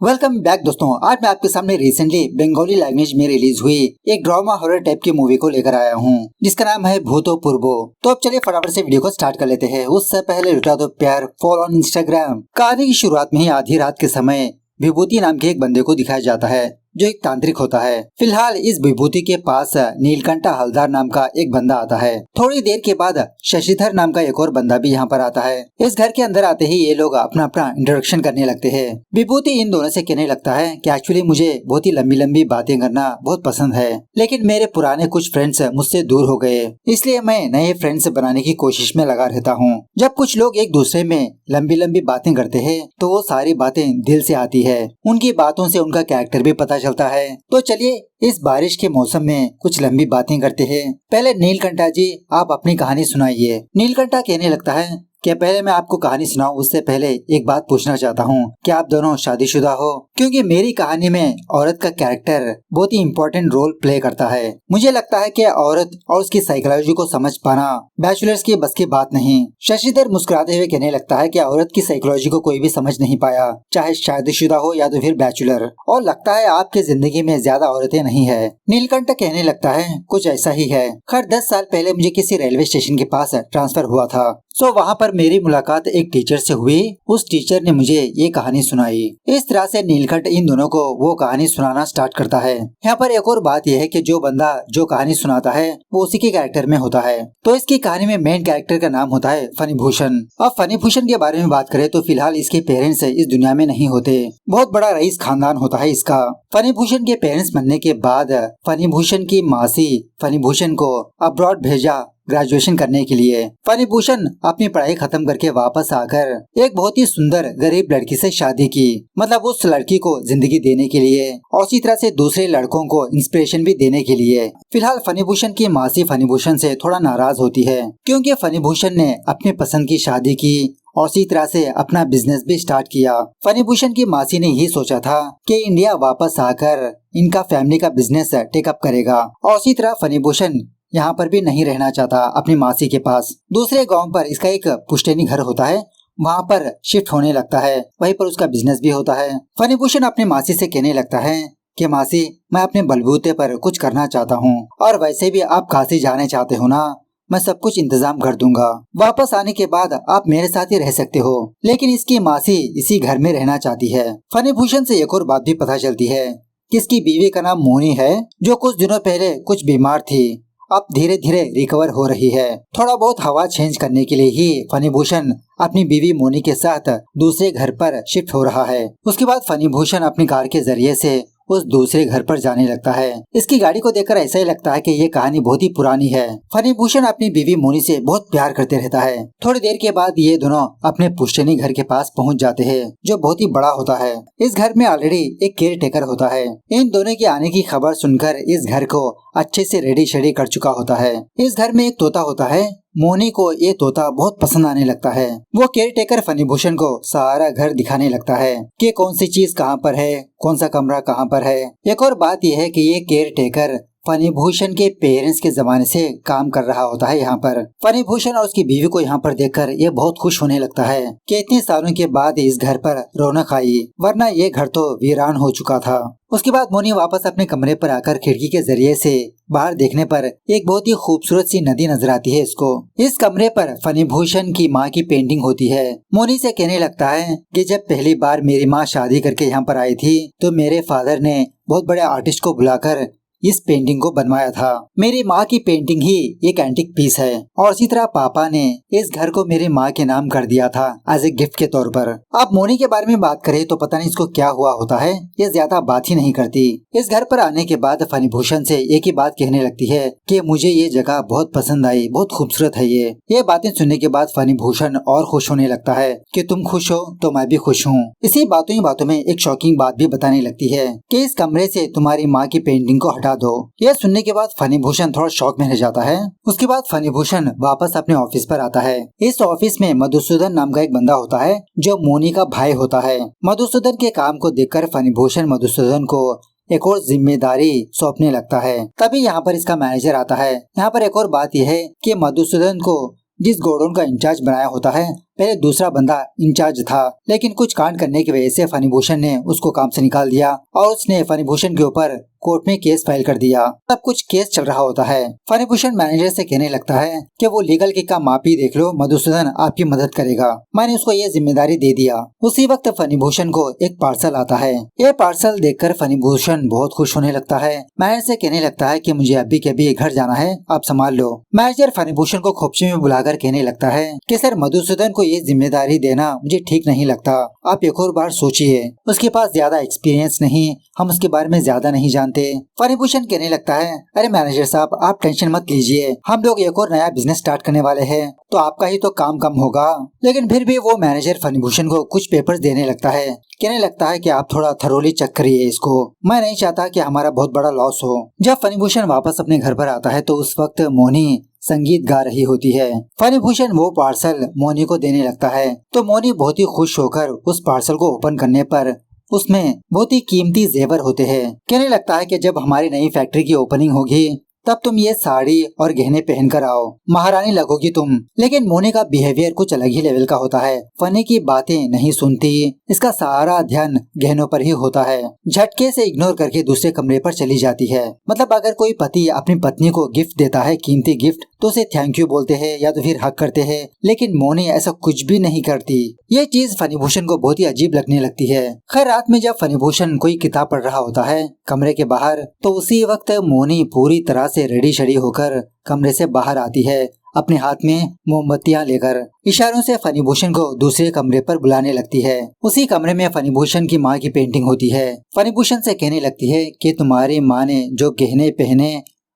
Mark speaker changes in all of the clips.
Speaker 1: Welcome back दोस्तों। आज मैं आपके सामने रिसेंटली बंगाली लैंग्वेज में रिलीज हुई एक ड्रामा हॉरर टाइप की मूवी को लेकर आया हूँ, जिसका नाम है भूतो पूर्वो। तो अब चलिए फटाफट से वीडियो को स्टार्ट कर लेते हैं। उससे पहले लुटा दो प्यार, फॉलो ऑन इंस्टाग्राम। कहानी की शुरुआत में ही आधी रात के समय विभूति नाम के एक बंदे को दिखाया जाता है जो एक तांत्रिक होता है। फिलहाल इस विभूति के पास नीलकंठा हलदार नाम का एक बंदा आता है। थोड़ी देर के बाद शशिधर नाम का एक और बंदा भी यहाँ पर आता है। इस घर के अंदर आते ही ये लोग अपना अपना इंट्रोडक्शन करने लगते हैं। विभूति इन दोनों से कहने लगता है कि एक्चुअली मुझे बहुत ही लंबी लंबी बातें करना बहुत पसंद है, लेकिन मेरे पुराने कुछ फ्रेंड्स मुझसे दूर हो गए, इसलिए मैं नए फ्रेंड्स बनाने की कोशिश में लगा रहता हूँ। जब कुछ लोग एक दूसरे में लंबी लंबी बातें करते हैं तो वो सारी बातें दिल से आती है। उनकी बातों से उनका कैरेक्टर भी पता चलता है। तो चलिए इस बारिश के मौसम में कुछ लंबी बातें करते हैं। पहले नीलकंठा जी आप अपनी कहानी सुनाइए। नीलकंठा कहने लगता है क्या पहले मैं आपको कहानी सुनाऊं उससे पहले एक बात पूछना चाहता हूँ, क्या आप दोनों शादीशुदा हो? क्योंकि मेरी कहानी में औरत का कैरेक्टर बहुत ही इम्पोर्टेंट रोल प्ले करता है। मुझे लगता है कि औरत और उसकी साइकोलॉजी को समझ पाना बैचलर्स की बस की बात नहीं। शशिधर मुस्कुराते हुए कहने लगता है कि औरत की साइकोलॉजी को कोई भी समझ नहीं पाया, चाहे शादीशुदा हो या तो फिर बैचलर, और लगता है आपकी जिंदगी में ज्यादा औरतें नहीं है। नीलकंठ कहने लगता है कुछ ऐसा ही है। खैर 10 साल पहले मुझे किसी रेलवे स्टेशन के पास ट्रांसफर हुआ था, सो वहाँ पर मेरी मुलाकात एक टीचर से हुई। उस टीचर ने मुझे ये कहानी सुनाई। इस तरह से नीलकंठ इन दोनों को वो कहानी सुनाना स्टार्ट करता है। यहाँ पर एक और बात यह है कि जो बंदा जो कहानी सुनाता है वो उसी के कैरेक्टर में होता है। तो इसकी कहानी में मेन कैरेक्टर का नाम होता है फणिभूषण। अब फणिभूषण के बारे में बात करें तो फिलहाल इसके पेरेंट्स इस दुनिया में नहीं होते। बहुत बड़ा रईस खानदान होता है इसका। फणिभूषण के पेरेंट्स बनने के बाद फणिभूषण की मासी फणिभूषण को अब्रॉड भेजा ग्रेजुएशन करने के लिए। फणिभूषण अपनी पढ़ाई खत्म करके वापस आकर एक बहुत ही सुंदर गरीब लड़की से शादी की, मतलब उस लड़की को जिंदगी देने के लिए और उसी तरह से दूसरे लड़कों को इंस्पिरेशन भी देने के लिए। फिलहाल फणिभूषण की मासी फणिभूषण से थोड़ा नाराज होती है क्योंकि फणिभूषण ने अपनी पसंद की शादी की और इसी तरह से अपना बिजनेस भी स्टार्ट किया। फणिभूषण की मासी ने ही सोचा था कि इंडिया वापस आकर इनका फैमिली का बिजनेस टेकअप करेगा, और उसी तरह फणिभूषण यहाँ पर भी नहीं रहना चाहता अपनी मासी के पास। दूसरे गांव पर इसका एक पुश्तैनी घर होता है, वहाँ पर शिफ्ट होने लगता है। वहीं पर उसका बिजनेस भी होता है। फणिभूषण अपनी मासी से कहने लगता है कि मासी मैं अपने बलबूते पर कुछ करना चाहता हूँ, और वैसे भी आप काशी जाने चाहते हो ना, मैं सब कुछ इंतजाम कर दूंगा। वापस आने के बाद आप मेरे साथ ही रह सकते हो। लेकिन इसकी मासी इसी घर में रहना चाहती है। फणिभूषण से एक और बात भी पता चलती है कि इसकी बीवी का नाम मोनी है, जो कुछ दिनों पहले कुछ बीमार थी, अब धीरे धीरे रिकवर हो रही है। थोड़ा बहुत हवा चेंज करने के लिए ही फणिभूषण अपनी बीवी मोनी के साथ दूसरे घर पर शिफ्ट हो रहा है। उसके बाद फणिभूषण अपनी कार के जरिए से उस दूसरे घर पर जाने लगता है। इसकी गाड़ी को देखकर ऐसा ही लगता है कि ये कहानी बहुत ही पुरानी है। फणिभूषण अपनी बीवी मोनी से बहुत प्यार करते रहता है। थोड़ी देर के बाद ये दोनों अपने पुश्तैनी घर के पास पहुंच जाते हैं, जो बहुत ही बड़ा होता है। इस घर में ऑलरेडी एक केयर टेकर होता है। इन दोनों के आने की खबर सुनकर इस घर को अच्छे से रेडी शेडी कर चुका होता है। इस घर में एक तोता होता है। मोनी को ये तोता बहुत पसंद आने लगता है। वो केयर टेकर फणिभूषण को सारा घर दिखाने लगता है कि कौन सी चीज कहाँ पर है, कौन सा कमरा कहाँ पर है। एक और बात यह है कि ये केयर टेकर फणिभूषण के पेरेंट्स के जमाने से काम कर रहा होता है यहाँ पर। फणिभूषण और उसकी बीवी को यहाँ पर देखकर ये बहुत खुश होने लगता है कि इतने सालों के बाद इस घर पर रौनक आई, वरना ये घर तो वीरान हो चुका था। उसके बाद मोनी वापस अपने कमरे पर आकर खिड़की के जरिए से बाहर देखने पर एक बहुत ही खूबसूरत सी नदी नजर आती है इसको। इस कमरे पर फणिभूषण की माँ की पेंटिंग होती है। मोनी से कहने लगता है कि जब पहली बार मेरी माँ शादी करके यहाँ पर आई थी तो मेरे फादर ने बहुत बड़े आर्टिस्ट को बुलाकर इस पेंटिंग को बनवाया था। मेरी माँ की पेंटिंग ही एक एंटिक पीस है, और इसी तरह पापा ने इस घर को मेरी माँ के नाम कर दिया था एज ए गिफ्ट के तौर पर। अब मोनी के बारे में बात करें तो पता नहीं इसको क्या हुआ होता है, ये ज्यादा बात ही नहीं करती। इस घर पर आने के बाद फणिभूषण से एक ही बात कहने लगती है कि मुझे ये जगह बहुत पसंद आई, बहुत खूबसूरत है ये बातें सुनने के बाद फणिभूषण और खुश होने लगता है कि तुम खुश हो तो मैं भी खुश हूँ। इसी बातों ही बातों में एक शॉकिंग बात भी बताने लगती है कि इस कमरे से तुम्हारी माँ की पेंटिंग को हटा दो। यह सुनने के बाद फणिभूषण थोड़ा शॉक में रह जाता है। उसके बाद फणिभूषण वापस अपने ऑफिस पर आता है। इस ऑफिस में मधुसूदन नाम का एक बंदा होता है जो मोनी का भाई होता है। मधुसूदन के काम को देखकर फणिभूषण मधुसूदन को एक और जिम्मेदारी सौंपने लगता है। तभी यहाँ पर इसका मैनेजर आता है। यहाँ पर एक और बात यह है कि मधुसूदन को जिस गोडाउन का इंचार्ज बनाया होता है पहले दूसरा बंदा इंचार्ज था, लेकिन कुछ कांड करने की वजह से फनी भूषण ने उसको काम से निकाल दिया और उसने फनी भूषण के ऊपर कोर्ट में केस फाइल कर दिया। तब कुछ केस चल रहा होता है। फनी भूषण मैनेजर से कहने लगता है कि वो लीगल के काम आप ही देख लो, मधुसूदन आपकी मदद करेगा। मैंने उसको ये जिम्मेदारी दे दिया। उसी वक्त फनी भूषण को एक पार्सल आता है। ये पार्सल देखकर फनी भूषण बहुत खुश होने लगता है। मैनेजर से कहने लगता है कि मुझे अभी के अभी घर जाना है, आप संभाल लो। मैनेजर फनी भूषण को खोपची में बुलाकर कहने लगता है कि सर, मधुसूदन को ये जिम्मेदारी देना मुझे ठीक नहीं लगता, आप एक और बार सोचिए। उसके पास ज्यादा एक्सपीरियंस नहीं, हम उसके बारे में ज्यादा नहीं जानते। फनी भूषण कहने लगता है, अरे मैनेजर साहब, आप टेंशन मत लीजिए, हम लोग एक और नया बिजनेस स्टार्ट करने वाले हैं, तो आपका ही तो काम कम होगा। लेकिन फिर भी वो मैनेजर फनी भूषण को कुछ पेपर्स देने लगता है। कहने लगता है कि आप थोड़ा थरोली चेक करिए इसको, मैं नहीं चाहता कि हमारा बहुत बड़ा लॉस हो। जब फनी भूषण वापस अपने घर पर आता है तो उस वक्त मोनी संगीत गा रही होती है। फनी भूषण वो पार्सल मोनी को देने लगता है तो मोनी बहुत ही खुश होकर उस पार्सल को ओपन करने पर उसमें बहुत ही कीमती जेवर होते हैं। कहने लगता है कि जब हमारी नई फैक्ट्री की ओपनिंग होगी तब तुम ये साड़ी और गहने पहन कर आओ, महारानी लगोगी तुम। लेकिन मोनी का बिहेवियर कुछ अलग ही लेवल का होता है। फनी की बातें नहीं सुनती, इसका सारा ध्यान गहनों पर ही होता है। झटके से इग्नोर करके दूसरे कमरे पर चली जाती है। मतलब अगर कोई पति अपनी पत्नी को गिफ्ट देता है, कीमती गिफ्ट, तो उसे थैंक यू बोलते हैं या तो फिर हक करते हैं, लेकिन मोनी ऐसा कुछ भी नहीं करती। ये चीज फनी भूषण को बहुत ही अजीब लगने लगती है। खैर रात में जब फनी भूषण कोई किताब पढ़ रहा होता है कमरे के बाहर, तो उसी वक्त मोनी पूरी तरह से रेडी शेडी होकर कमरे से बाहर आती है, अपने हाथ में मोमबत्तियां लेकर। इशारों से फनी भूषण को दूसरे कमरे पर बुलाने लगती है। उसी कमरे में फनी भूषण की माँ की पेंटिंग होती है। फनी भूषण से कहने लगती है कि तुम्हारी माँ ने जो गहने पहने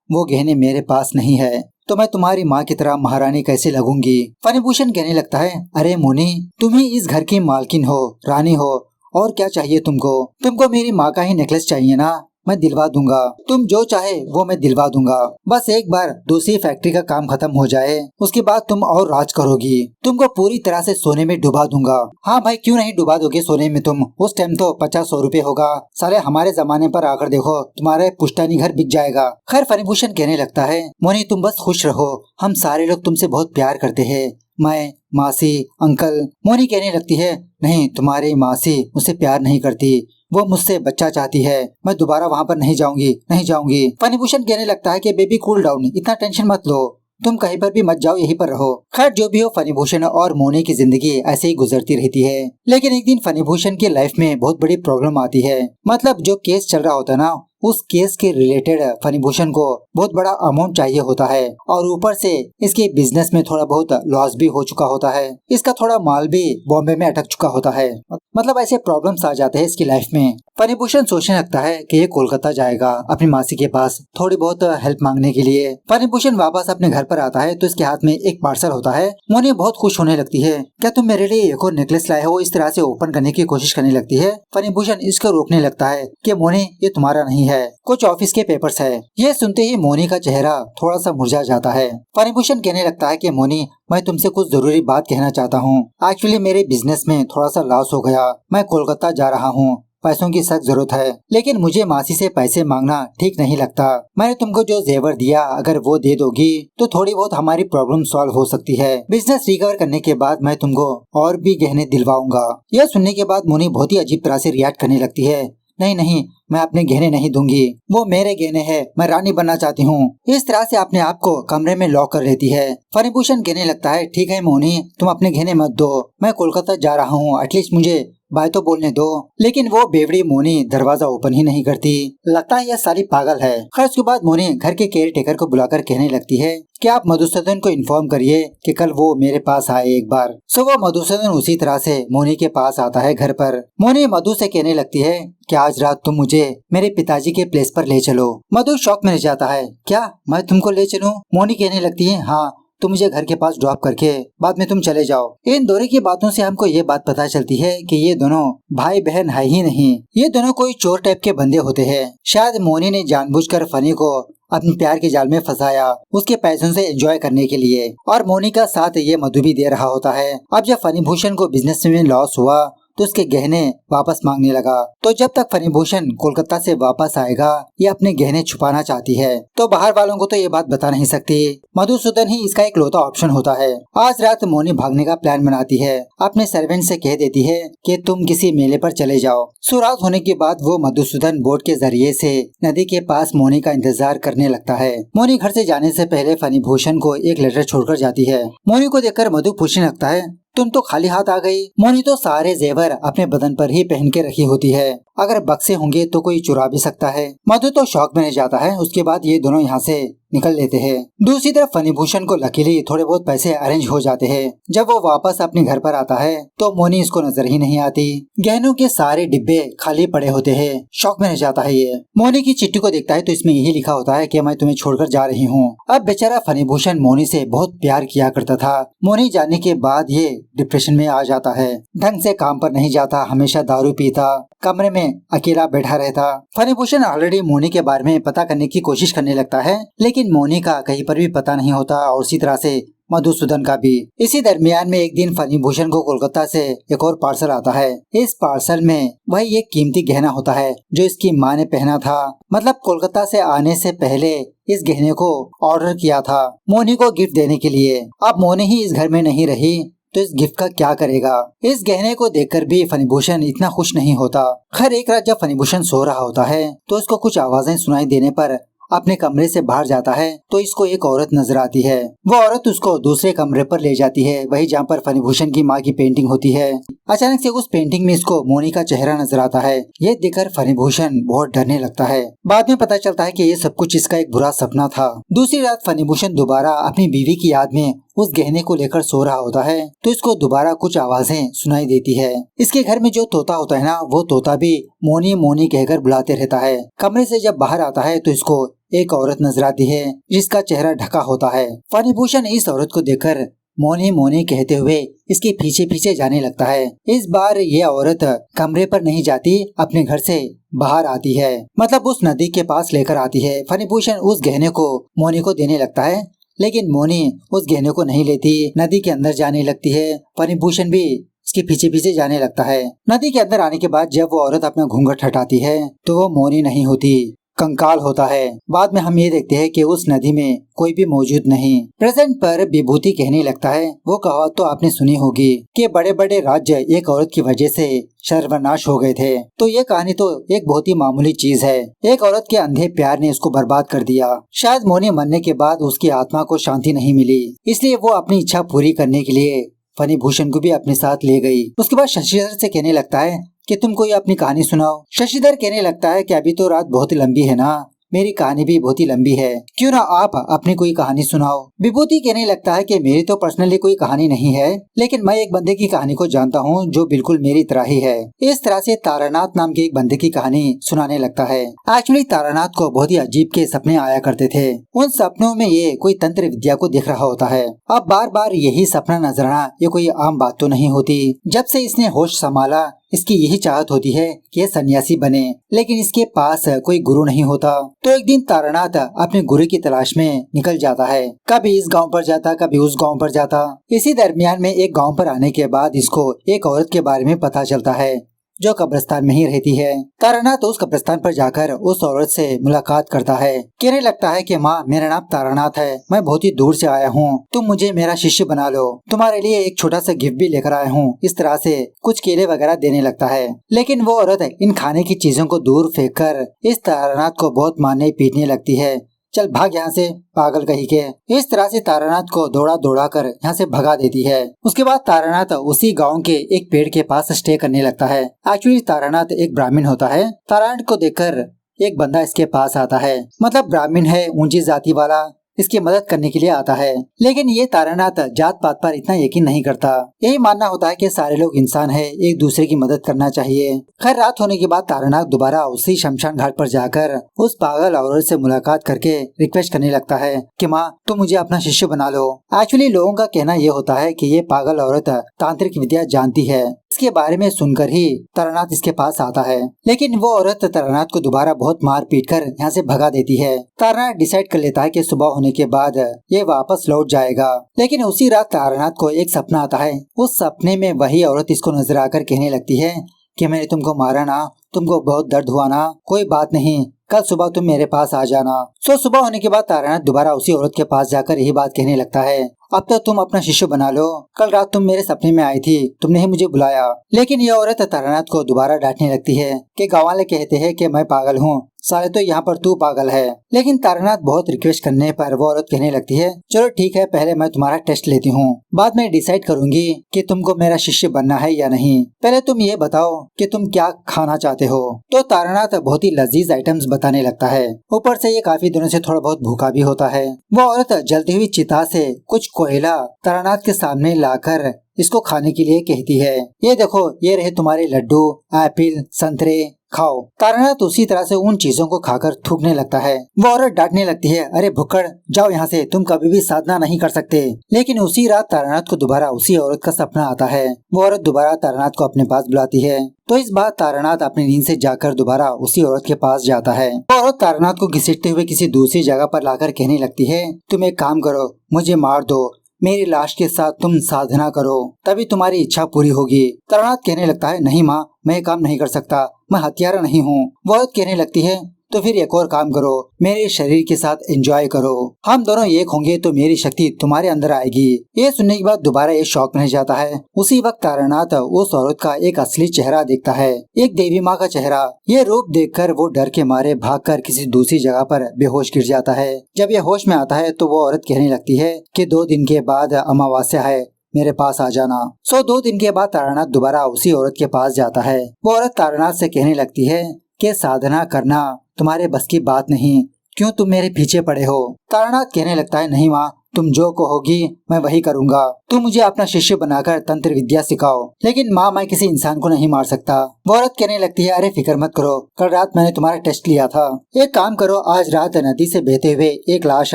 Speaker 1: वो गहने मेरे पास नहीं है, तो मैं तुम्हारी माँ की तरह महारानी कैसे लगूंगी। फनी भूषण कहने लगता है, अरे मोनी, तुम ही इस घर की मालकिन हो, रानी हो, और क्या चाहिए तुमको मेरी माँ का ही नेकलेस चाहिए ना, मैं दिलवा दूंगा, तुम जो चाहे वो मैं दिलवा दूंगा। बस एक बार दूसरी फैक्ट्री का काम खत्म हो जाए, उसके बाद तुम और राज करोगी, तुमको पूरी तरह से सोने में डुबा दूंगा। हाँ भाई, क्यों नहीं डुबा दोगे सोने में तुम, उस टाइम तो 50-100 रुपए होगा, साले हमारे जमाने पर आकर देखो, तुम्हारे पुश्तैनी घर बिक जाएगा। खैर फनी भूषण कहने लगता है, मोनी तुम बस खुश रहो, हम सारे लोग तुमसे बहुत प्यार करते हैं, मैं, मासी, अंकल। मोनी कहने लगती है, नहीं, तुम्हारी मासी मुझसे प्यार नहीं करती, वो मुझसे बच्चा चाहती है, मैं दोबारा वहाँ पर नहीं जाऊंगी। फनी भूषण कहने लगता है कि बेबी कूल डाउन, इतना टेंशन मत लो, तुम कहीं पर भी मत जाओ, यहीं पर रहो। खैर जो भी हो, फनी भूषण और मोनी की जिंदगी ऐसे ही गुजरती रहती है। लेकिन एक दिन फनी भूषण की लाइफ में बहुत बड़ी प्रॉब्लम आती है। मतलब जो केस चल रहा होता है ना, उस केस के रिलेटेड फनी भूषण को बहुत बड़ा अमाउंट चाहिए होता है, और ऊपर से इसके बिजनेस में थोड़ा बहुत लॉस भी हो चुका होता है। इसका थोड़ा माल भी बॉम्बे में अटक चुका होता है। मतलब ऐसे प्रॉब्लम्स आ जाते हैं इसकी लाइफ में। फनी भूषण सोचने लगता है कि ये कोलकाता जाएगा अपनी मासी के पास थोड़ी बहुत हेल्प मांगने के लिए। फनी भूषण वापस अपने घर पर आता है तो इसके हाथ में एक पार्सल होता है। मोनी बहुत खुश होने लगती है, क्या तुम मेरे लिए एक और नेकलेस लाए हो? इस तरह से ओपन करने की कोशिश करने लगती है। फनी भूषण इसको रोकने लगता है कि मोनी, ये तुम्हारा नहीं है, कुछ ऑफिस के पेपर्स है। ये सुनते ही मोनी का चेहरा थोड़ा सा मुरझा जाता है। फनी भूषण कहने लगता है कि मोनी, मैं तुमसे कुछ जरूरी बात कहना चाहता हूँ। एक्चुअली मेरे बिजनेस में थोड़ा सा लॉस हो गया, मैं कोलकाता जा रहा हूँ, पैसों की सख्त जरूरत है, लेकिन मुझे मासी से पैसे मांगना ठीक नहीं लगता। मैंने तुमको जो जेवर दिया, अगर वो दे दोगी तो थोड़ी बहुत हमारी प्रॉब्लम सॉल्व हो सकती है। बिजनेस रिकवर करने के बाद मैं तुमको और भी गहने दिलवाऊंगा। यह सुनने के बाद मोनी बहुत ही अजीब तरह से रिएक्ट करने लगती है। नहीं, मैं अपने गहने नहीं दूंगी, वो मेरे गहने हैं, मैं रानी बनना चाहती हूँ। इस तरह से अपने आप को कमरे में लॉक कर लेती है। फनी भूषण कहने लगता है, ठीक है मोनी, तुम अपने गहने मत दो, मैं कोलकाता जा रहा हूँ, एटलीस्ट मुझे बाय तो बोलने दो। लेकिन वो बेवड़ी मोनी दरवाजा ओपन ही नहीं करती। लगता है यह सारी पागल है। खैर उसके बाद मोनी घर के केयर टेकर को बुलाकर कहने लगती है कि आप मधुसूदन को इन्फॉर्म करिए कि कल वो मेरे पास आए एक बार। सो वो मधुसूदन उसी तरह से मोनी के पास आता है घर पर। मोनी मधु से कहने लगती है कि आज रात तुम मुझे मेरे पिताजी के प्लेस पर ले चलो। मधु शॉक में रह जाता है, क्या मैं तुमको ले चलूं? मोनी कहने लगती है, हाँ, तुम मुझे घर के पास ड्रॉप करके बाद में तुम चले जाओ। इन दोनों की बातों से हमको ये बात पता चलती है कि ये दोनों भाई बहन है ही नहीं, ये दोनों कोई चोर टाइप के बंदे होते हैं। शायद मोनी ने जानबूझकर फनी को अपने प्यार के जाल में फंसाया, उसके पैसों से एंजॉय करने के लिए, और मोनी का साथ ये मधु भी दे रहा होता है। अब जब फनी भूषण को बिजनेस में लॉस हुआ तो उसके गहने वापस मांगने लगा। तो जब तक फणिभूषण कोलकाता से वापस आएगा ये अपने गहने छुपाना चाहती है। तो बाहर वालों को तो ये बात बता नहीं सकती, मधुसूदन ही इसका एक लौता ऑप्शन होता है। आज रात मोनी भागने का प्लान बनाती है, अपने सर्वेंट से कह देती है कि तुम किसी मेले पर चले जाओ। रात होने के बाद वो मधुसूदन बोट के जरिए से नदी के पास मोनी का इंतजार करने लगता है। मोनी घर से जाने से पहले फणिभूषण को एक लेटर छोड़कर जाती है। मोनी को देखकर मधु पूछने लगता है, तुम तो खाली हाथ आ गई। मोनी तो सारे जेवर अपने बदन पर ही पहन के रखी होती है, अगर बक्से होंगे तो कोई चुरा भी सकता है। मधु तो शौक में रह जाता है। उसके बाद ये दोनों यहाँ से निकल लेते हैं। दूसरी तरफ फणिभूषण को लकीली थोड़े बहुत पैसे अरेंज हो जाते हैं। जब वो वापस अपने घर पर आता है तो मोनी इसको नजर ही नहीं आती। गहनों के सारे डिब्बे खाली पड़े होते हैं। शौक में रह जाता है ये। मोनी की चिट्ठी को देखता है तो इसमें यही लिखा होता है कि मैं तुम्हें छोड़कर जा रही हूँ। अब बेचारा फणिभूषण मोनी से बहुत प्यार किया करता था। मोनी जाने के बाद ये डिप्रेशन में आ जाता है। ढंग से काम पर नहीं जाता, हमेशा दारू पीता, कमरे में अकेला बैठा रहता। फणिभूषण ऑलरेडी मोनी के बारे में पता करने की कोशिश करने लगता है, लेकिन मोनी का कहीं पर भी पता नहीं होता और इसी तरह से मधुसूदन का भी। इसी दरमियान में एक दिन फणिभूषण को कोलकाता से एक और पार्सल आता है। इस पार्सल में वही एक कीमती गहना होता है जो इसकी माँ ने पहना था। मतलब कोलकाता से आने से पहले इस गहने को ऑर्डर किया था मोनी को गिफ्ट देने के लिए। अब मोनी ही इस घर में नहीं रही तो इस गिफ्ट का क्या करेगा। इस गहने को देखकर भी फणिभूषण इतना खुश नहीं होता। खैर एक रात जब फणिभूषण सो रहा होता है तो उसको कुछ आवाजें सुनाई देने पर अपने कमरे से बाहर जाता है तो इसको एक औरत नजर आती है। वो औरत उसको दूसरे कमरे पर ले जाती है, वही जहाँ पर फणिभूषण की माँ की पेंटिंग होती है। अचानक से उस पेंटिंग में इसको मोनी का चेहरा नजर आता है। ये देखकर फणिभूषण बहुत डरने लगता है। बाद में पता चलता है कि ये सब कुछ इसका एक बुरा सपना था। दूसरी रात फणिभूषण दोबारा अपनी बीवी की याद में उस गहने को लेकर सो रहा होता है तो इसको दोबारा कुछ आवाजें सुनाई देती है। इसके घर में जो तोता होता है ना, वो तोता भी मोनी मोनी कहकर बुलाते रहता है। कमरे से जब बाहर आता है तो इसको एक औरत नजर आती है जिसका चेहरा ढका होता है। फणिभूषण इस औरत को देखकर मोनी मोनी कहते हुए इसके पीछे पीछे जाने लगता है। इस बार ये औरत कमरे पर नहीं जाती, अपने घर से बाहर आती है, मतलब उस नदी के पास लेकर आती है। फणिभूषण उस गहने को मोनी को देने लगता है, लेकिन मोनी उस गहने को नहीं लेती, नदी के अंदर जाने लगती है। फणिभूषण भी इसके पीछे पीछे जाने लगता है। नदी के अंदर आने के बाद जब वो औरत अपना घूंघट हटाती है तो वो मोनी नहीं होती, कंकाल होता है। बाद में हम ये देखते हैं कि उस नदी में कोई भी मौजूद नहीं। प्रेजेंट पर विभूति कहने लगता है, वो कहावत तो आपने सुनी होगी कि बड़े बड़े राज्य एक औरत की वजह से सर्वनाश हो गए थे। तो ये कहानी तो एक बहुत ही मामूली चीज है। एक औरत के अंधे प्यार ने उसको बर्बाद कर दिया। शायद मोनी मरने के बाद उसकी आत्मा को शांति नहीं मिली, इसलिए वो अपनी इच्छा पूरी करने के लिए फणिभूषण को भी अपने साथ ले गई। उसके बाद शशिधर से कहने लगता है कि तुम कोई अपनी कहानी सुनाओ। शशिधर कहने लगता है कि अभी तो रात बहुत ही लंबी है ना, मेरी कहानी भी बहुत ही लंबी है, क्यों ना आप अपनी कोई कहानी सुनाओ। विभूति कहने लगता है कि मेरी तो पर्सनली कोई कहानी नहीं है, लेकिन मैं एक बंदे की कहानी को जानता हूँ जो बिल्कुल मेरी तरह ही है। इस तरह से तारानाथ नाम के एक बंदे की कहानी सुनाने लगता है। एक्चुअली तारानाथ को बहुत ही अजीब के सपने आया करते थे। उन सपनों में ये कोई तंत्र विद्या को देख रहा होता है। अब बार बार यही सपना नजर आना ये कोई आम बात तो नहीं होती। जब से इसने होश संभाला इसकी यही चाहत होती है कि ये सन्यासी बने, लेकिन इसके पास कोई गुरु नहीं होता। तो एक दिन तारानाथ अपने गुरु की तलाश में निकल जाता है। कभी इस गांव पर जाता, कभी उस गांव पर जाता। इसी दरमियान में एक गांव पर आने के बाद इसको एक औरत के बारे में पता चलता है जो कब्रिस्तान में ही रहती है। तारानाथ उस कब्रिस्तान पर जाकर उस औरत से मुलाकात करता है। कहने लगता है कि माँ, मेरा नाम तारानाथ है, मैं बहुत ही दूर से आया हूँ, तुम मुझे मेरा शिष्य बना लो, तुम्हारे लिए एक छोटा सा गिफ्ट भी लेकर आया हूँ। इस तरह से कुछ केले वगैरह देने लगता है, लेकिन वो औरत इन खाने की चीजों को दूर फेंक कर इस तारानाथ को बहुत मारने पीटने लगती है। चल भाग यहाँ से, पागल कहीं के। इस तरह से तारानाथ को दौड़ा दौड़ा कर यहाँ से भगा देती है। उसके बाद तारानाथ उसी गांव के एक पेड़ के पास स्टे करने लगता है। एक्चुअली तारानाथ एक ब्राह्मण होता है। तारानाथ को देखकर एक बंदा इसके पास आता है, मतलब ब्राह्मण है, ऊंची जाति वाला, इसकी मदद करने के लिए आता है। लेकिन ये तारानाथ जात पात पर इतना यकीन नहीं करता। यही मानना होता है कि सारे लोग इंसान है, एक दूसरे की मदद करना चाहिए। खैर रात होने के बाद तारानाथ दोबारा उसी शमशान घाट पर जाकर उस पागल औरत से मुलाकात करके रिक्वेस्ट करने लगता है कि माँ, तुम मुझे अपना शिष्य बना लो। एक्चुअली लोगों का कहना ये होता है कि ये पागल औरत तांत्रिक विद्या जानती है, इसके बारे में सुनकर ही तारानाथ इसके पास आता है, लेकिन वो औरत तारानाथ को दोबारा बहुत मार पीट कर यहाँ से भगा देती है। तारानाथ डिसाइड कर लेता है कि सुबह होने के बाद ये वापस लौट जाएगा, लेकिन उसी रात तारानाथ को एक सपना आता है। उस सपने में वही औरत इसको नजर आकर कहने लगती है कि मैंने तुमको मारा ना, तुमको बहुत दर्द हुआ ना, कोई बात नहीं, कल सुबह तुम मेरे पास आ जाना। सुबह होने के बाद तारानाथ दोबारा उसी औरत के पास जाकर यही बात कहने लगता है, अब तो तुम अपना शिष्य बना लो, कल रात तुम मेरे सपने में आई थी, तुमने ही मुझे बुलाया। लेकिन ये औरत तारानाथ को दोबारा डांटने लगती है कि गाँव वाले कहते हैं कि मैं पागल हूँ, साले तो यहाँ पर तू पागल है। लेकिन तारानाथ बहुत रिक्वेस्ट करने पर वो औरत कहने लगती है, चलो ठीक है, पहले मैं तुम्हारा टेस्ट लेती हूँ, बाद में डिसाइड करूंगी कि तुमको मेरा शिष्य बनना है या नहीं। पहले तुम ये बताओ कि तुम क्या खाना चाहते हो। तो तारानाथ बहुत ही लजीज आइटम्स बताने लगता है। ऊपर से ये काफी दिनों से थोड़ा बहुत भूखा भी होता है। वो औरत जलती हुई चिता से कुछ कोयला तारानाथ के सामने लाकर इसको खाने के लिए कहती है, ये देखो, ये रहे तुम्हारे लड्डू, एप्पल, संतरे, खाओ। तारानाथ उसी तरह से उन चीजों को खाकर थूकने लगता है। वो औरत डांटने लगती है, अरे भुक्कड़, जाओ यहाँ से, तुम कभी भी साधना नहीं कर सकते। लेकिन उसी रात तारानाथ को दोबारा उसी औरत का सपना आता है। वो औरत दोबारा तारानाथ को अपने पास बुलाती है। तो इस बार तारानाथ अपनी नींद से जाकर दोबारा उसी औरत के पास जाता है। वो औरत तारानाथ को घसीटते हुए किसी दूसरी जगह पर लाकर कहने लगती है, तुम एक काम करो, मुझे मार दो, मेरी लाश के साथ तुम साधना करो, तभी तुम्हारी इच्छा पूरी होगी। तारानाथ कहने लगता है, नहीं माँ, मैं ये काम नहीं कर सकता, मैं हत्यारा नहीं हूँ। वो औरत कहने लगती है, तो फिर एक और काम करो, मेरे शरीर के साथ एंजॉय करो, हम दोनों एक होंगे तो मेरी शक्ति तुम्हारे अंदर आएगी। ये सुनने के बाद दोबारा ये शौक में जाता है। उसी वक्त तारानाथ उस औरत का एक असली चेहरा देखता है, एक देवी माँ का चेहरा। ये रूप देखकर वो डर के मारे भागकर किसी दूसरी जगह पर बेहोश गिर जाता है। जब ये होश में आता है तो वो औरत कहने लगती है कि 2 दिन के बाद अमावस्या है, मेरे पास आ जाना। 2 दिन के बाद तारानाथ दोबारा उसी औरत के पास जाता है। वो औरत तारानाथ से कहने लगती है कि साधना करना तुम्हारे बस की बात नहीं, क्यों तुम मेरे पीछे पड़े हो। तारानाथ कहने लगता है, नहीं माँ, तुम जो कहोगी मैं वही करूँगा, तुम मुझे अपना शिष्य बनाकर तंत्र विद्या सिखाओ। लेकिन माँ, मैं किसी इंसान को नहीं मार सकता। वो औरत कहने लगती है, अरे फिक्र मत करो, कल रात मैंने तुम्हारा टेस्ट लिया था। एक काम करो, आज रात नदी से बहते हुए एक लाश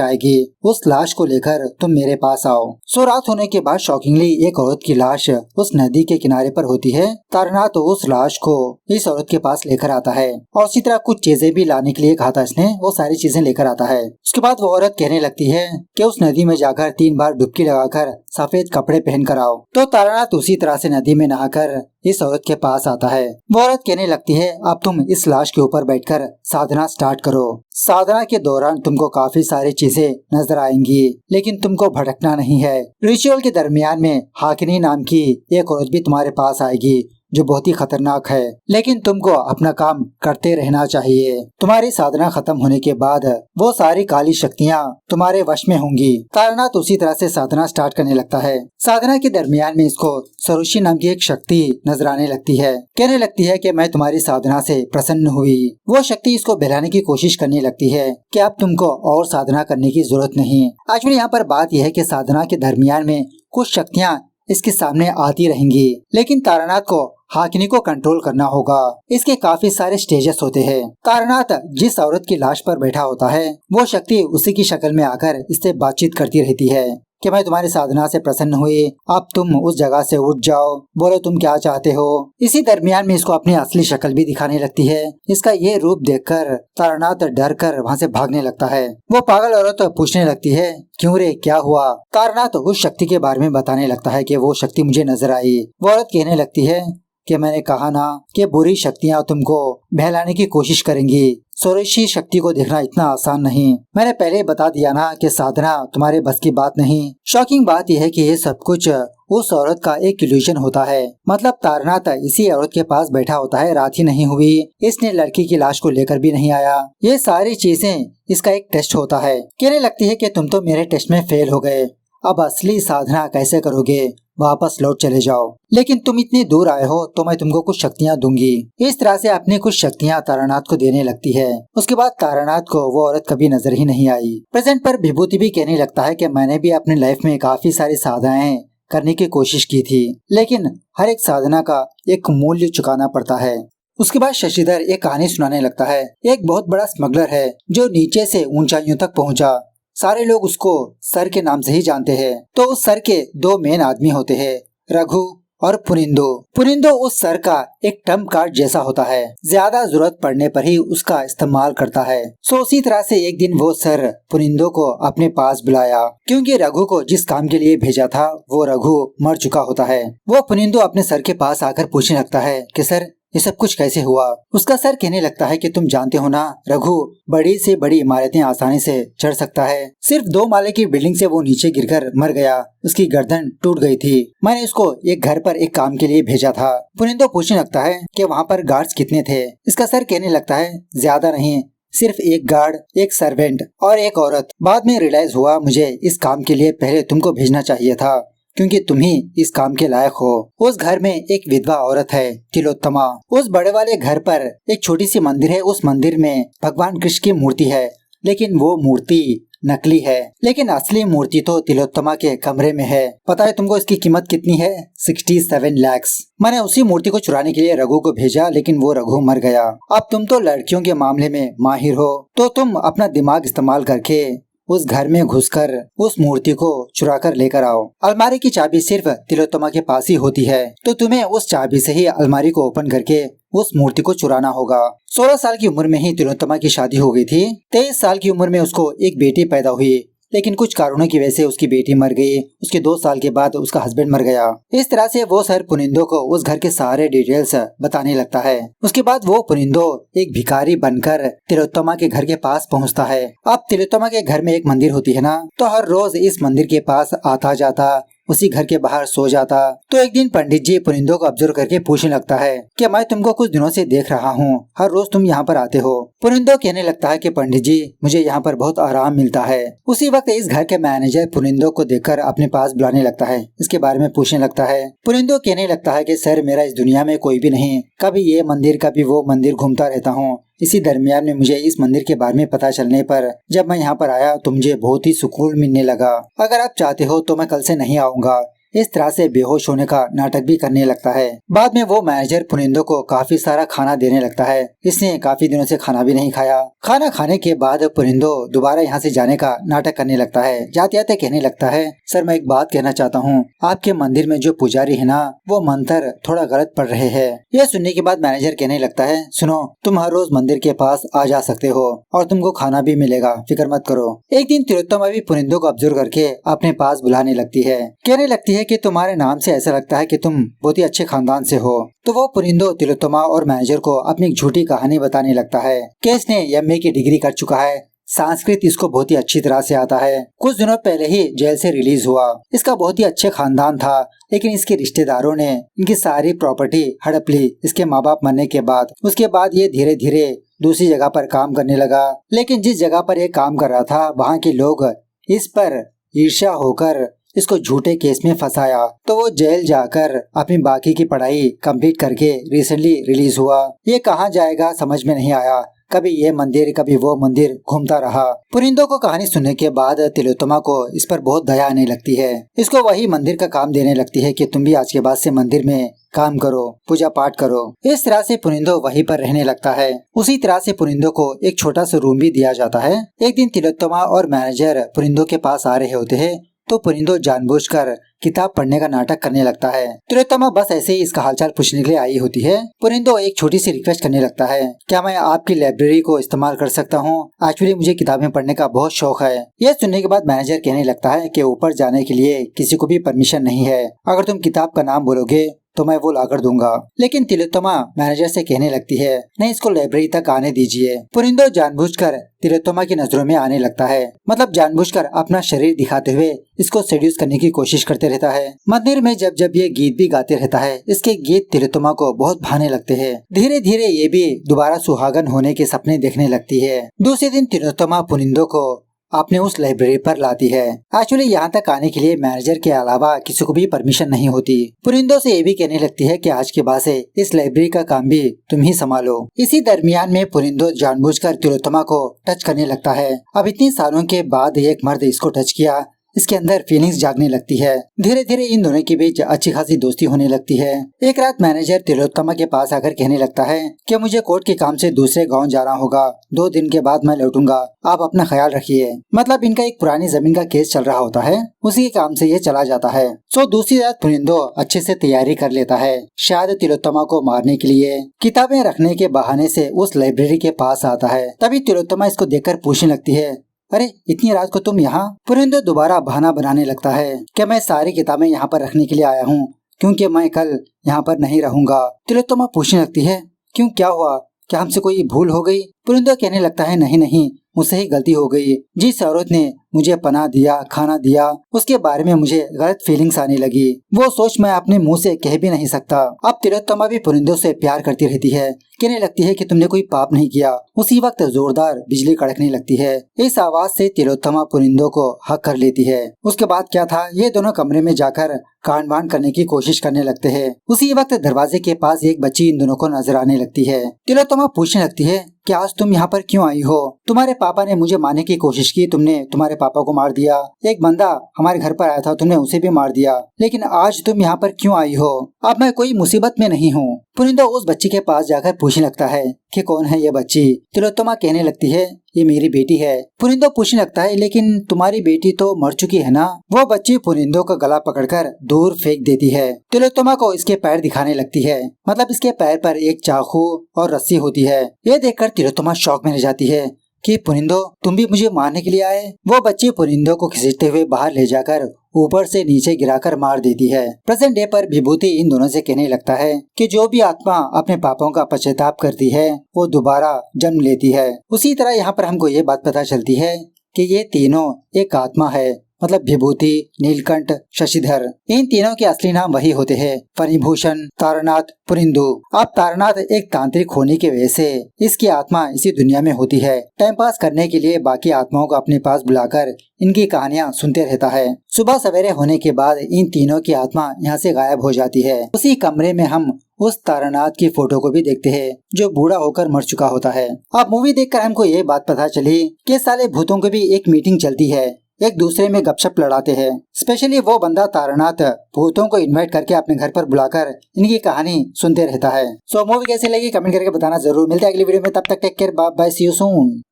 Speaker 1: आएगी, उस लाश को लेकर तुम मेरे पास आओ। रात होने के बाद शॉकिंगली एक औरत की लाश उस नदी के किनारे पर होती है। तारानाथ उस लाश को इस औरत के पास लेकर आता है और उसी तरह कुछ चीजें भी लाने के लिए कहा था इसने, वो सारी चीजें लेकर आता है। उसके बाद वो औरत कहने लगती है कि उस नदी में जाकर 3 बार डुबकी लगाकर सफेद कपड़े पहन कर आओ। तो तारानाथ उसी तरह से नदी में नहाकर इस औरत के पास आता है। वो औरत कहने लगती है, अब तुम इस लाश के ऊपर बैठकर साधना स्टार्ट करो। साधना के दौरान तुमको काफी सारी चीजें नजर आएंगी, लेकिन तुमको भटकना नहीं है। रिचुअल के दरमियान में हाकिनी नाम की एक औरत भी तुम्हारे पास आएगी जो बहुत ही खतरनाक है, लेकिन तुमको अपना काम करते रहना चाहिए। तुम्हारी साधना खत्म होने के बाद वो सारी काली शक्तियाँ तुम्हारे वश में होंगी। तारानाथ उसी तरह से साधना स्टार्ट करने लगता है। साधना के दरमियान में इसको सरुषि नाम की एक शक्ति नजर आने लगती है। कहने लगती है कि मैं तुम्हारी साधना से प्रसन्न हुई। वो शक्ति इसको बहलाने की कोशिश करने लगती है कि अब तुमको और साधना करने की जरूरत नहीं। एक्चुअली यहाँ पर बात यह है कि साधना के दरमियान में कुछ शक्तियाँ इसके सामने आती रहेंगी, लेकिन तारानाथ को हाकिनी को कंट्रोल करना होगा। इसके काफी सारे स्टेजेस होते हैं। तारानाथ जिस औरत की लाश पर बैठा होता है, वो शक्ति उसी की शक्ल में आकर इससे बातचीत करती रहती है कि मैं तुम्हारी साधना से प्रसन्न हुई, अब तुम उस जगह से उठ जाओ, बोलो तुम क्या चाहते हो। इसी दरमियान में इसको अपनी असली शक्ल भी दिखाने लगती है। इसका ये रूप देखकर तारानाथ डर कर वहाँ से भागने लगता है। वो पागल औरत पूछने लगती है, क्यों रे, क्या हुआ। तारानाथ उस शक्ति के बारे में बताने लगता है कि वो शक्ति मुझे नजर आई। वो औरत कहने लगती है कि मैंने कहा ना कि बुरी शक्तियाँ तुमको बहलाने की कोशिश करेंगी। स्वदेशी शक्ति को देखना इतना आसान नहीं। मैंने पहले बता दिया ना कि साधना तुम्हारे बस की बात नहीं। शॉकिंग बात यह है कि ये सब कुछ उस औरत का एक इल्यूजन होता है। मतलब तारानाथ इसी औरत के पास बैठा होता है, रात ही नहीं हुई, इसने लड़की की लाश को लेकर भी नहीं आया। ये सारी चीजें इसका एक टेस्ट होता है। कहने लगती है कि तुम तो मेरे टेस्ट में फेल हो गए, अब असली साधना कैसे करोगे, वापस लौट चले जाओ। लेकिन तुम इतनी दूर आए हो तो मैं तुमको कुछ शक्तियाँ दूंगी। इस तरह से अपनी कुछ शक्तियाँ तारानाथ को देने लगती है। उसके बाद तारानाथ को वो औरत कभी नजर ही नहीं आई। प्रेजेंट पर विभूति भी कहने लगता है कि मैंने भी अपनी लाइफ में काफी सारी साधनाएं करने की कोशिश की थी, लेकिन हर एक साधना का एक मूल्य चुकाना पड़ता है। उसके बाद शशिधर एक कहानी सुनाने लगता है। एक बहुत बड़ा स्मगलर है जो नीचे से ऊंचाइयों तक पहुंचा। सारे लोग उसको सर के नाम से ही जानते हैं। तो उस सर के 2 मेन आदमी होते हैं, रघु और पुनिंदो। पुनिंदो उस सर का एक ट्रम्प कार्ड जैसा होता है, ज्यादा जरूरत पड़ने पर ही उसका इस्तेमाल करता है। सो उसी तरह से एक दिन वो सर पुनिंदो को अपने पास बुलाया, क्योंकि रघु को जिस काम के लिए भेजा था वो रघु मर चुका होता है। वो पुनिंदो अपने सर के पास आकर पूछने लगता है कि सर ये सब कुछ कैसे हुआ। उसका सर कहने लगता है कि तुम जानते हो ना, रघु बड़ी से बड़ी इमारतें आसानी से चढ़ सकता है, सिर्फ 2 माले की बिल्डिंग से वो नीचे गिरकर मर गया, उसकी गर्दन टूट गई थी, मैंने उसको एक घर पर एक काम के लिए भेजा था। पुनिंदो पूछने लगता है कि वहाँ पर गार्ड्स कितने थे। इसका सर कहने लगता है ज्यादा नहीं, सिर्फ एक गार्ड, एक सर्वेंट और एक औरत। बाद में रियलाइज हुआ मुझे इस काम के लिए पहले तुमको भेजना चाहिए था, क्योंकि तुम ही इस काम के लायक हो। उस घर में एक विधवा औरत है, तिलोत्तमा। उस बड़े वाले घर पर एक छोटी सी मंदिर है, उस मंदिर में भगवान कृष्ण की मूर्ति है, लेकिन वो मूर्ति नकली है, लेकिन असली मूर्ति तो तिलोत्तमा के कमरे में है। पता है तुमको इसकी कीमत कितनी है? 67 लाख। मैंने उसी मूर्ति को चुराने के लिए रघु को भेजा, लेकिन वो रघु मर गया। अब तुम तो लड़कियों के मामले में माहिर हो, तो तुम अपना दिमाग इस्तेमाल करके उस घर में घुसकर उस मूर्ति को चुरा कर लेकर आओ। अलमारी की चाबी सिर्फ तिलोत्तमा के पास ही होती है, तो तुम्हें उस चाबी से ही अलमारी को ओपन करके उस मूर्ति को चुराना होगा। 16 साल की उम्र में ही तिलोत्तमा की शादी हो गई थी। 23 साल की उम्र में उसको एक बेटी पैदा हुई, लेकिन कुछ कारणों की वजह से उसकी बेटी मर गई। उसके 2 साल के बाद उसका हस्बैंड मर गया। इस तरह से वो सर पुनिंदो को उस घर के सारे डिटेल्स बताने लगता है। उसके बाद वो पुनिंदो एक भिखारी बनकर तिलोत्तमा के घर के पास पहुंचता है। अब तिलोत्तमा के घर में एक मंदिर होती है ना, तो हर रोज इस मंदिर के पास आता जाता, उसी घर के बाहर सो जाता। तो एक दिन पंडित जी पुनिंदो को ऑब्जर्व करके पूछने लगता है कि मैं तुमको कुछ दिनों से देख रहा हूँ, हर रोज तुम यहाँ पर आते हो। पुनिंदो कहने लगता है कि पंडित जी मुझे यहाँ पर बहुत आराम मिलता है। उसी वक्त इस घर के मैनेजर पुनिंदो को देखकर अपने पास बुलाने लगता है, इसके बारे में पूछने लगता है। पुनिंदो कहने लगता है कि सर मेरा इस दुनिया में कोई भी नहीं, कभी ये मंदिर कभी वो मंदिर घूमता रहता हूँ। इसी दरमियान में मुझे इस मंदिर के बारे में पता चलने पर जब मैं यहाँ पर आया तो मुझे बहुत ही सुकून मिलने लगा। अगर आप चाहते हो तो मैं कल से नहीं आऊँगा। इस तरह से बेहोश होने का नाटक भी करने लगता है। बाद में वो मैनेजर पुनिंदो को काफी सारा खाना देने लगता है। इसने काफी दिनों से खाना भी नहीं खाया। खाना खाने के बाद पुनिंदो दोबारा यहाँ से जाने का नाटक करने लगता है। जाते जाते कहने लगता है, सर मैं एक बात कहना चाहता हूँ, आपके मंदिर में जो पुजारी है ना, वो मंत्र थोड़ा गलत पढ़ रहे हैं। यह सुनने के बाद मैनेजर कहने लगता है, सुनो तुम हर रोज मंदिर के पास आ जा सकते हो और तुमको खाना भी मिलेगा, फिक्र मत करो। एक दिन तिलोत्तमा भी पुनिंदो को ऑब्जर्व करके अपने पास बुलाने लगती है। कहने लगती है कि तुम्हारे नाम से ऐसा लगता है कि तुम बहुत ही अच्छे खानदान से हो। तो वो पुनिंदो तिलोत्तमा और मैनेजर को अपनी झूठी कहानी बताने लगता है कि इसने एमए की डिग्री कर चुका है, संस्कृत इसको बहुत ही अच्छी तरह से आता है, कुछ दिनों पहले ही जेल से रिलीज हुआ, इसका बहुत ही अच्छे खानदान था, लेकिन इसके रिश्तेदारों ने इनकी सारी प्रॉपर्टी हड़प ली इसके माँ बाप मरने के बाद। उसके बाद ये धीरे धीरे दूसरी जगह पर काम करने लगा, लेकिन जिस जगह पर ये काम कर रहा था वहाँ के लोग इस पर ईर्ष्या होकर इसको झूठे केस में फंसाया। तो वो जेल जाकर अपनी बाकी की पढ़ाई कंप्लीट करके रिसेंटली रिलीज हुआ। ये कहाँ जाएगा समझ में नहीं आया, कभी ये मंदिर कभी वो मंदिर घूमता रहा। पुनिंदो को कहानी सुनने के बाद तिलोत्तमा को इस पर बहुत दया आने लगती है। इसको वही मंदिर का काम देने लगती है कि तुम भी आज के बाद से मंदिर में काम करो, पूजा पाठ करो। इस तरह से पुनिंदो वहीं पर रहने लगता है। उसी तरह से पुनिंदो को एक छोटा सा रूम भी दिया जाता है। एक दिन तिलोत्तमा और मैनेजर पुनिंदो के पास आ रहे होते हैं, तो पुनिंदो जानबूझकर किताब पढ़ने का नाटक करने लगता है। तिलोत्तमा बस ऐसे ही इसका हालचाल पूछने के लिए आई होती है। पुनिंदो एक छोटी सी रिक्वेस्ट करने लगता है, क्या मैं आपकी लाइब्रेरी को इस्तेमाल कर सकता हूँ? एक्चुअली मुझे किताबें पढ़ने का बहुत शौक है। यह सुनने के बाद मैनेजर कहने लगता है कि ऊपर जाने के लिए किसी को भी परमिशन नहीं है, अगर तुम किताब का नाम बोलोगे तो मैं वो लाकर दूंगा। लेकिन तिलोत्तमा मैनेजर से कहने लगती है, नहीं इसको लाइब्रेरी तक आने दीजिए। पुनिंदो जानबूझकर तिलोत्तमा की नजरों में आने लगता है, मतलब जानबूझकर अपना शरीर दिखाते हुए इसको सेड्यूस करने की कोशिश करते रहता है। मंदिर में जब जब ये गीत भी गाते रहता है, इसके गीत तिलोत्तमा को बहुत भाने लगते हैं। धीरे धीरे ये भी दोबारा सुहागन होने के सपने देखने लगती है। दूसरे दिन तिलोत्तमा पुनिंदो को अपने उस लाइब्रेरी पर लाती है। एक्चुअली यहाँ तक आने के लिए मैनेजर के अलावा किसी को भी परमिशन नहीं होती। पुनिंदो से ये भी कहने लगती है कि आज के बाद से इस लाइब्रेरी का काम भी तुम ही संभालो। इसी दरमियान में पुनिंदो जानबूझकर तिलोत्तमा को टच करने लगता है। अब इतने सालों के बाद एक मर्द इसको टच किया, इसके अंदर फीलिंग्स जागने लगती है। धीरे धीरे इन दोनों के बीच अच्छी खासी दोस्ती होने लगती है। एक रात मैनेजर तिलोत्तमा के पास आकर कहने लगता है कि मुझे कोर्ट के काम से दूसरे गांव जाना होगा, 2 दिन के बाद मैं लौटूंगा, आप अपना ख्याल रखिए। मतलब इनका एक पुरानी जमीन का केस चल रहा होता है, उसी के काम से ये चला जाता है। सो दूसरी रात पुनिंदो अच्छे से तैयारी कर लेता है, शायद तिलोत्तमा को मारने के लिए। किताबें रखने के बहाने से उस लाइब्रेरी के पास आता है। तभी तिलोत्तमा इसको देखकर पूछने लगती है, अरे इतनी रात को तुम यहाँ? पुनिंदो दोबारा बहाना बनाने लगता है कि मैं सारी किताबें यहाँ पर रखने के लिए आया हूँ, क्योंकि मैं कल यहाँ पर नहीं रहूंगा। तिलोत्तमा पूछने लगती है, क्यों, क्या हुआ, क्या हमसे कोई भूल हो गई? पुनिंदो कहने लगता है, नहीं नहीं, मुझसे ही गलती हो गई। जिस औरत ने मुझे पनाह दिया, खाना दिया, उसके बारे में मुझे गलत फीलिंग्स आने लगी। वो सोच मैं अपने मुंह से कह भी नहीं सकता। अब तिलोत्तमा भी पुनिंदो से प्यार करती रहती है, कहने लगती है कि तुमने कोई पाप नहीं किया। उसी वक्त जोरदार बिजली कड़कने लगती है। इस आवाज से तिलोत्तमा पुनिंदो को हक कर लेती है। उसके बाद क्या था, ये दोनों कमरे में जाकर कांड वांड करने की कोशिश करने लगते हैं। उसी वक्त दरवाजे के पास एक बच्ची इन दोनों को नजर आने लगती है। तिलोत्तमा पूछने लगती है कि आज तुम यहाँ पर क्यों आई हो? तुम्हारे पापा ने मुझे मारने की कोशिश की, तुमने तुम्हारे पापा को मार दिया। एक बंदा हमारे घर पर आया था, तुमने उसे भी मार दिया, लेकिन आज तुम यहाँ पर क्यों आई हो? अब मैं कोई मुसीबत में नहीं हूँ। पुनिंदो उस बच्ची के पास जाकर पूछने लगता है कि कौन है ये बच्ची? तिलोत्तमा कहने लगती है, ये मेरी बेटी है। पुनिंदो पूछने लगता है, लेकिन तुम्हारी बेटी तो मर चुकी है ना? वो बच्ची पुनिंदो का गला पकड़कर दूर फेंक देती है। तिलोत्तमा को इसके पैर दिखाने लगती है, मतलब इसके पैर पर एक चाकू और रस्सी होती है। ये देखकर तिलोत्तमा शॉक में रह जाती है कि पुनिंदो, तुम भी मुझे मारने के लिए आए? वो बच्ची पुनिंदो को खींचते हुए बाहर ले जाकर ऊपर से नीचे गिराकर मार देती है। प्रेजेंट डे पर विभूति इन दोनों से कहने लगता है कि जो भी आत्मा अपने पापों का पश्चाताप करती है वो दोबारा जन्म लेती है। उसी तरह यहाँ पर हमको ये बात पता चलती है कि ये तीनों एक आत्मा है, मतलब विभूति, नीलकंठ, शशिधर। इन तीनों के असली नाम वही होते हैं, फणिभूषण, तारनाथ, पुनिंदो। अब तारनाथ एक तांत्रिक होने की वजह से इसकी आत्मा इसी दुनिया में होती है। टाइम पास करने के लिए बाकी आत्माओं को अपने पास बुलाकर इनकी कहानियाँ सुनते रहता है। सुबह सवेरे होने के बाद इन तीनों की आत्मा यहाँ से गायब हो जाती है। उसी कमरे में हम उस तारानाथ की फोटो को भी देखते हैं जो बूढ़ा होकर मर चुका होता है। अब मूवी देखकर हमको ये बात पता चली कि साले भूतों की भी एक मीटिंग चलती है, एक दूसरे में गपशप लड़ाते हैं। स्पेशली वो बंदा तारानाथ भूतों को इनवाइट करके अपने घर पर बुलाकर इनकी कहानी सुनते रहता है। सो मूवी कैसी लगी कमेंट करके बताना जरूर। मिलते हैं अगली वीडियो में, तब तक take care, bye bye, see you soon.